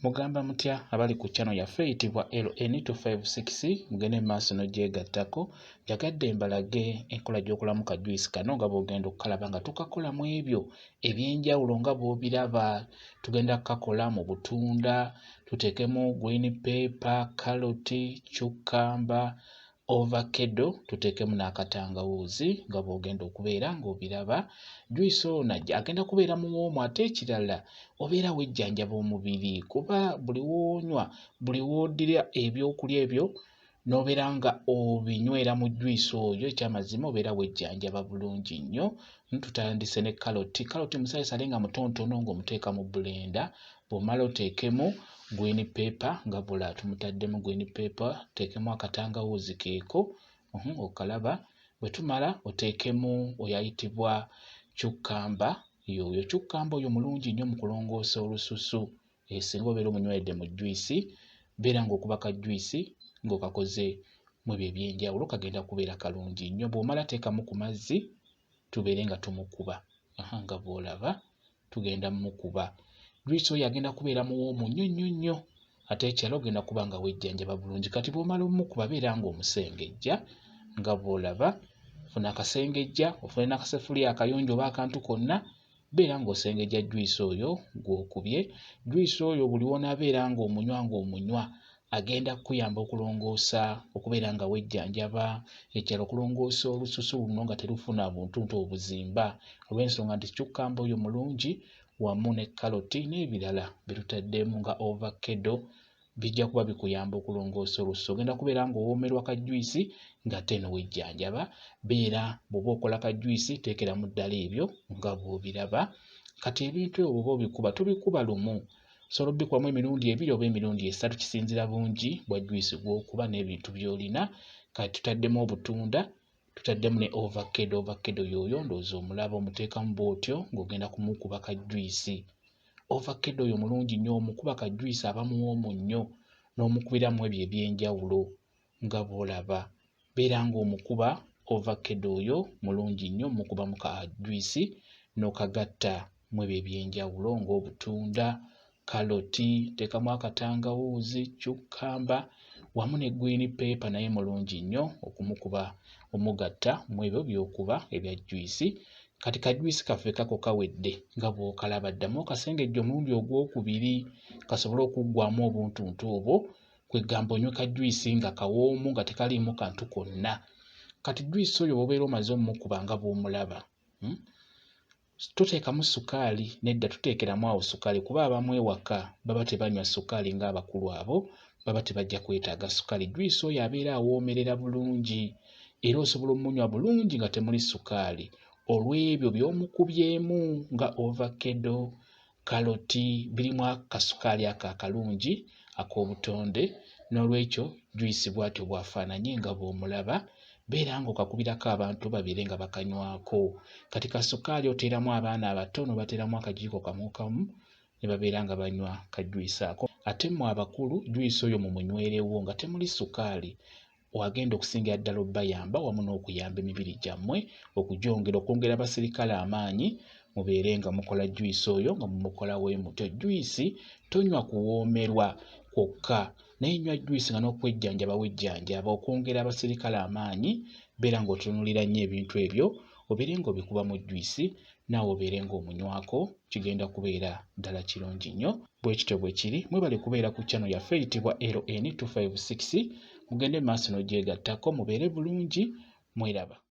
Mugamba mutya abali ku channel yaffe eyitibwa LN256 mugende maaso n'ogyegattako njagadde mbalage enkola gy'okolamu ka juice kano nga bw'ogenda okukalaba nga tukakola mu ebyo eby'enjawulo nga bw'obiraba. Tugenda kukakola mu butunda, tuteekemu green pepper, carrot, cucumber, ovacado, tuteekemu n'akatangawuuzi nga bw'ogenda okubeera ng'obiraba. Juice ono agenda kubeera muwoomu ate ekirala obeera wejjanjaba omubiri kuba buli w'onywa buli w'oddira ebyokulya ebyo n'obeera nga obinywera mu juice oyo ekyamazima obeera wejjanjaba bulungi nnyo. Tutandise ne carrot musaleesale nga mutontono ng'omuteeka mu blender, bw'omala oteekemu green pepper nga bula tumutaddemu green pepper, oteekemu akatangawuuzi keeko okalaba. Bwe tumala oteekemu oyo ayitibwa cucumber, yoyo cucumber oyo mulungi nnyo mu kulongoosa olususu. Singa obeera omunyweredde mu juice beera ng'okuba ka juice ng'okakoze mu ebyo eby'enjawulo kagenda kubeera kalungi nnyo. Bw'omala teekamu ku mazzi tubeere nga tumukuba nga bw'olaba tugenda mmukuba. Juice oyo agenda kubeera muwoomu nnyo nnyo nnyo ate ekirala ogenda kuba nga wejjanjaba bulungi. Kati bw'omala ommukuba beera ng'omusengejja nga bw'olaba. Funa akasengejja ofune n'akasefuliya akayonjo oba akantu konna beera ng'osengejja juice oyo gw'okubye. Juice oyo buli w'onaabeera ng'omunywa agenda kukuyamba okulongoosa okubeera nga wejjanjaba, ekirala okulongoosa olususu luno nga terufuna buntuntu obuzimba. Olw'ensonga nti cucumber oyo mulungi wamu ne carrot n'ebirala bitutaddemu nga ovacado bijja kuba bikuyamba okulongoosa olususu. Ogenda kubeera ng'owoomerwa ka juice ng'ate n'owejjanjaba. Beera bw'oba okola ka juice teekeramu ddala ebyo nga bw'obiraba. Kati ebintu ebyo bw'oba obikuba tobikuba lumu, osobola obbikubamu emirundi 2 oba emirundi 3 kisinziira bungi bwa juice gw'okuba n'ebintu by'olina. Kati tutaddemu obutunda, tutaddemu ne ovacado yooyo ndowooza omulaba omuteekamu bw'otyo ng'ogenda kumukuba ka juice. Ovacado oyo mulungi nnyo omukuba ka juice aba muwoomu nnyo n'omukubiramu ebyo eby'enjawulo nga bw'olaba. Beera ng'omukuba ovacado oyo mulungi nnyo mukubamu ka juice n'okagatta mu ebyo eby'enjawulo ng'obutunda, carrot, teekamu akatangawuuzi, cucumber wamu ne green pepper naye mulungi nnyo okumukuba omugatta mu ebyo by'okuba ebya juice. Kati ka juice kaffe kako kawedde nga bw'okalaba ddamu okasengejja omulundi ogwokubiri kasobole okuggwaamu obuntuntu obwo, kwe ggamba onywe ka juice nga kawoomu nga tekaliimu kantu konna. Kati juice oyo bw'obeera omaze omukuba nga bw'omulaba toteekamu sukaali, nedda tuteekeramu awo sukaali kuba abamu ewaka baba tebanywa sukaali ng'abakulu abo baba tebajja kwetaaga sukaali. Juice oyo abeera awoomerera bulungi era osobola omunywa bulungi nga temuli sukaali olw'ebyo by'omukubyemu nga ovacado, carrot birimu akasukaali ako akalungi ak'obutonde. N'olwekyo juice bw'atyo bw'afaananye nga bw'omulaba beera ng'okakubirako abantu babeere nga bakanywako. Kati ka sukaali oteeramu abaana abato n'obateeramu akajiiko kamu kamu ne babeera nga banywa ka juice ako. Ate mmwe abakulu juice oyo mumunywerewo nga temuli sukaali, wagenda okusingira ddala obbayamba wamu n'okuyamba emibiri gyammwe okwongera abasirikale amaanyi mubeere nga mukola juice oyo nga mumukola bwe mutyo. Juice tonywa kuwoomerwa kwokka naye nywa juice nga n'okwejjanjaba wejjanjaba okwongera abasirikale amaanyi. Beera ng'otunuulira nnyo ebintu ebyo obeere ng'obikuba mu juice naawe obeere ng'omunywako, kigenda kubeera ddala kirungi nnyo. Bwe kityo bwe kiri, mwebale kubeera ku channel yaffe eyitibwa LN256 mugende maaso n'ogyegattako mubeere bulungi, mweraba.